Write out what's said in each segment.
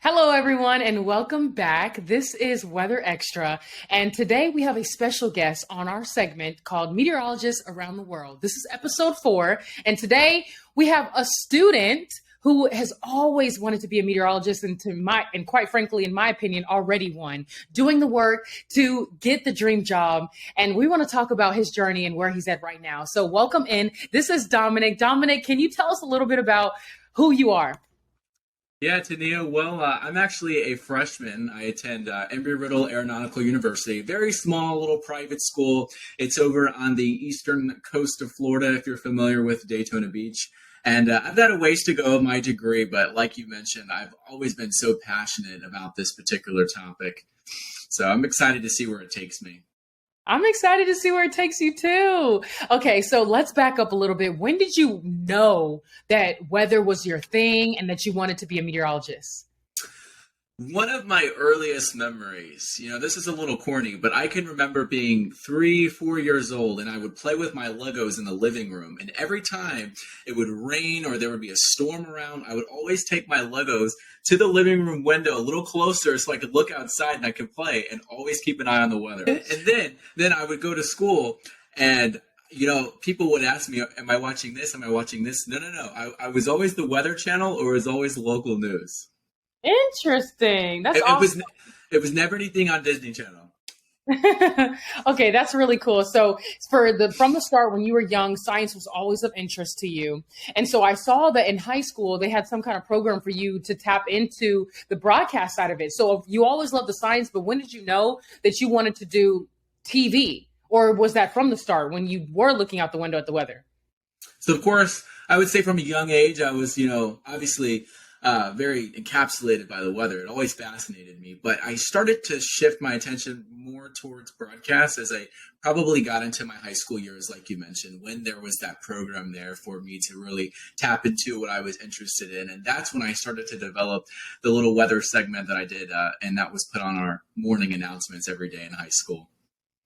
Hello, everyone, and welcome back. This is Weather Extra, and today we have a special guest on our segment called Meteorologists Around the World. This is episode 4, and today we have a student who has always wanted to be a meteorologist, and quite frankly, in my opinion, already one, doing the work to get the dream job. And we want to talk about his journey and where he's at right now. So, welcome in. This is Dominic. Dominic, can you tell us a little bit about who you are? Yeah, Tania. Well, I'm actually a freshman. I attend Embry Riddle Aeronautical University, very small little private school. It's over on the eastern coast of Florida, if you're familiar with Daytona Beach. And I've got a ways to go with my degree, but like you mentioned, I've always been so passionate about this particular topic. So I'm excited to see where it takes me. I'm excited to see where it takes you too. Okay, so let's back up a little bit. When did you know that weather was your thing and that you wanted to be a meteorologist? One of my earliest memories, this is a little corny, but I can remember being 3, 4 years old and I would play with my Legos in the living room. And every time it would rain or there would be a storm around, I would always take my Legos to the living room window a little closer so I could look outside and I could play and always keep an eye on the weather. And then I would go to school and people would ask me, am I watching this? Am I watching this? No. I was always the Weather Channel or it was always local news. Interesting. That's It, it was awesome. it was never anything on Disney Channel. Okay, that's really cool. So from the start, when you were young, science was always of interest to you. And so I saw that in high school they had some kind of program for you to tap into the broadcast side of it. So you always loved the science, but when did you know that you wanted to do TV? Or was that from the start when you were looking out the window at the weather? So of course, I would say from a young age, I was, obviously very encapsulated by the weather. It always fascinated me. But I started to shift my attention more towards broadcast as I probably got into my high school years, like you mentioned, when there was that program there for me to really tap into what I was interested in. And that's when I started to develop the little weather segment that I did. And that was put on our morning announcements every day in high school.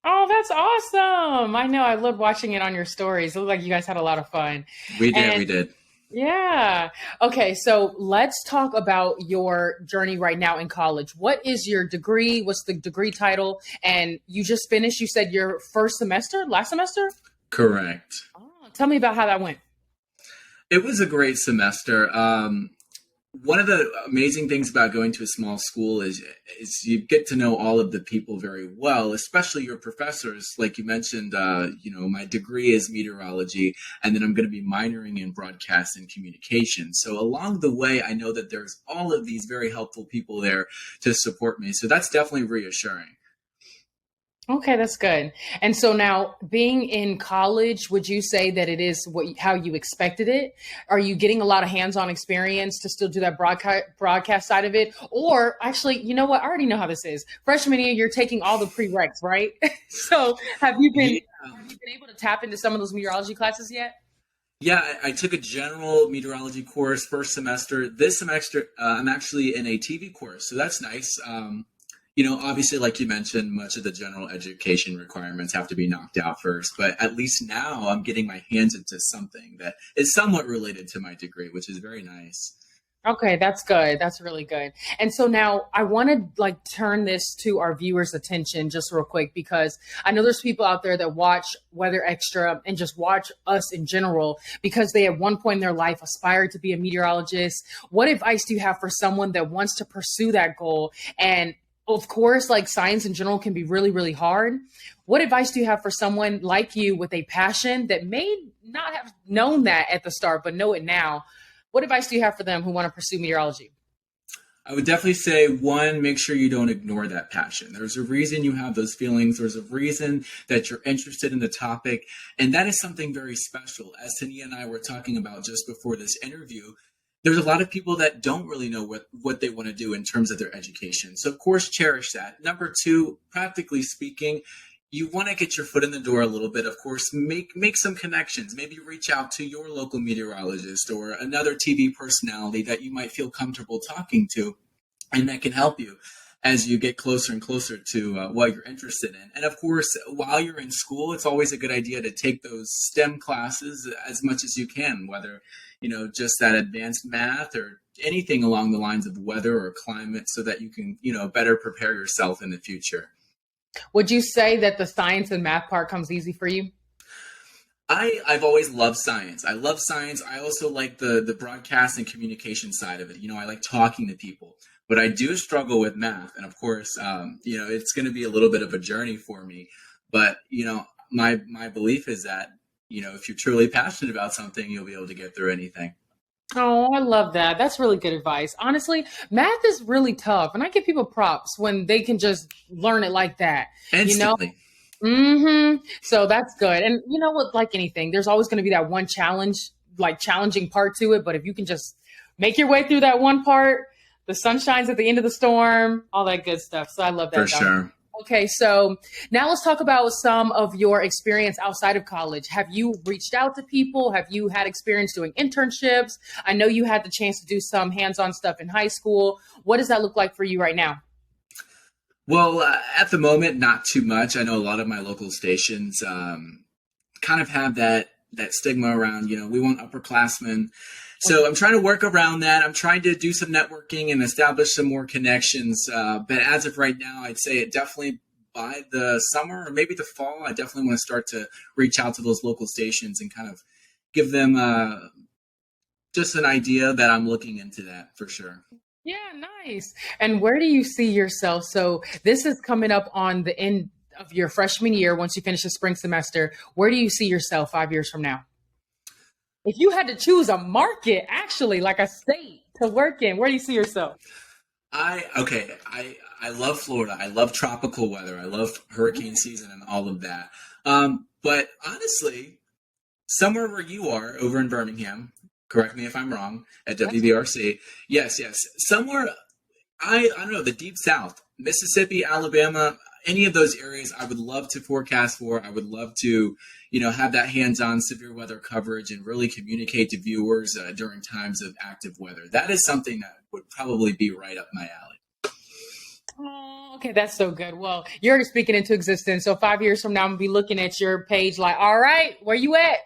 Oh, that's awesome. I know. I loved watching it on your stories. It looked like you guys had a lot of fun. We did, And we did. yeah. Okay, so let's talk about your journey right now in college. What is your degree? What's the degree title? And you just finished, you said your first semester, last semester? Correct. Oh, tell me about how that went. It was a great semester. One of the amazing things about going to a small school is you get to know all of the people very well, especially your professors. Like you mentioned, my degree is meteorology, and then I'm going to be minoring in broadcast and communication. So along the way, I know that there's all of these very helpful people there to support me. So that's definitely reassuring. Okay, that's good. And so now, being in college, would you say that it is how you expected it? Are you getting a lot of hands-on experience to still do that broadcast side of it? Or actually, you know what? I already know how this is. Freshman year, you're taking all the prereqs, right? So Yeah. have you been able to tap into some of those meteorology classes yet? Yeah, I took a general meteorology course first semester. This semester, I'm actually in a TV course, so that's nice. Obviously, like you mentioned, much of the general education requirements have to be knocked out first, but at least now I'm getting my hands into something that is somewhat related to my degree, which is very nice. Okay, that's good. That's really good. And so now I want to turn this to our viewers' attention just real quick because I know there's people out there that watch Weather Extra and just watch us in general because they at one point in their life aspired to be a meteorologist. What advice do you have for someone that wants to pursue that goal? And of course, like science in general can be really, really hard. What advice do you have for someone like you with a passion that may not have known that at the start, but know it now? What advice do you have for them who want to pursue meteorology? I would definitely say, one, make sure you don't ignore that passion. There's a reason you have those feelings. There's a reason that you're interested in the topic. And that is something very special. As Tania and I were talking about just before this interview, there's a lot of people that don't really know what they want to do in terms of their education. So, of course, cherish that. Number two, practically speaking, you want to get your foot in the door a little bit. Of course, make some connections. Maybe reach out to your local meteorologist or another TV personality that you might feel comfortable talking to and that can help you. as you get closer and closer to what you're interested in. And of course, while you're in school, it's always a good idea to take those STEM classes as much as you can, whether, just that advanced math or anything along the lines of weather or climate, so that you can, better prepare yourself in the future. Would you say that the science and math part comes easy for you? I've always loved science. I love science. I also like the broadcast and communication side of it. I like talking to people, but I do struggle with math. And of course, it's going to be a little bit of a journey for me. But, my belief is that, if you're truly passionate about something, you'll be able to get through anything. Oh, I love that. That's really good advice. Honestly, math is really tough, and I give people props when they can just learn it like that. Instantly. So that's good. And you know what, like anything, there's always going to be that one challenging part to it. But if you can just make your way through that one part, the sun shines at the end of the storm, all that good stuff. So I love that. For sure. Okay, so now let's talk about some of your experience outside of college. Have you reached out to people? Have you had experience doing internships? I know you had the chance to do some hands-on stuff in high school. What does that look like for you right now? Well, at the moment, not too much. I know a lot of my local stations kind of have that stigma around, we want upperclassmen. So I'm trying to work around that. I'm trying to do some networking and establish some more connections. But as of right now, I'd say it definitely by the summer or maybe the fall, I definitely want to start to reach out to those local stations and kind of give them just an idea that I'm looking into that for sure. Yeah, nice. And where do you see yourself? So this is coming up on the end of your freshman year. Once you finish the spring semester, where do you see yourself 5 years from now? If you had to choose a market, actually, like a state to work in, where do you see yourself? I love Florida. I love tropical weather. I love hurricane season and all of that. But honestly, somewhere where you are over in Birmingham, correct me if I'm wrong, at WBRC. Yes. Somewhere, I don't know, the deep South, Mississippi, Alabama, any of those areas I would love to forecast for. I would love to, have that hands-on severe weather coverage and really communicate to viewers during times of active weather. That is something that would probably be right up my alley. Oh, okay, that's so good. Well, you're already speaking into existence. So 5 years from now, I'm going to be looking at your page like, all right, where you at?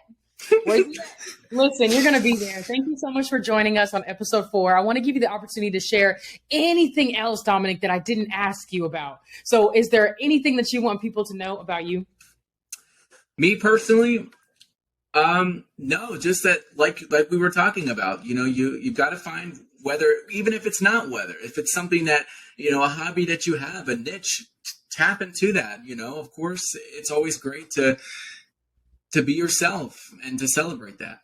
Listen, you're going to be there. Thank you so much for joining us on episode 4. I want to give you the opportunity to share anything else, Dominic, that I didn't ask you about. So is there anything that you want people to know about you? Me personally, no, just that like we were talking about, you've got to find weather, even if it's not weather, if it's something that, a hobby that you have, a niche, tap into that, of course, it's always great to be yourself and to celebrate that.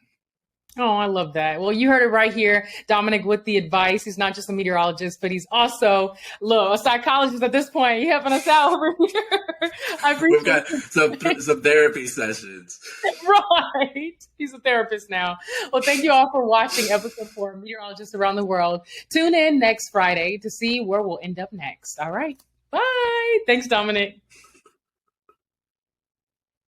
Oh, I love that. Well, you heard it right here, Dominic, with the advice. He's not just a meteorologist, but he's also, a psychologist at this point. You helping us out over here. I appreciate We've got some therapy sessions. Right. He's a therapist now. Well, thank you all for watching episode 4 of Meteorologists Around the World. Tune in next Friday to see where we'll end up next. All right. Bye. Thanks, Dominic.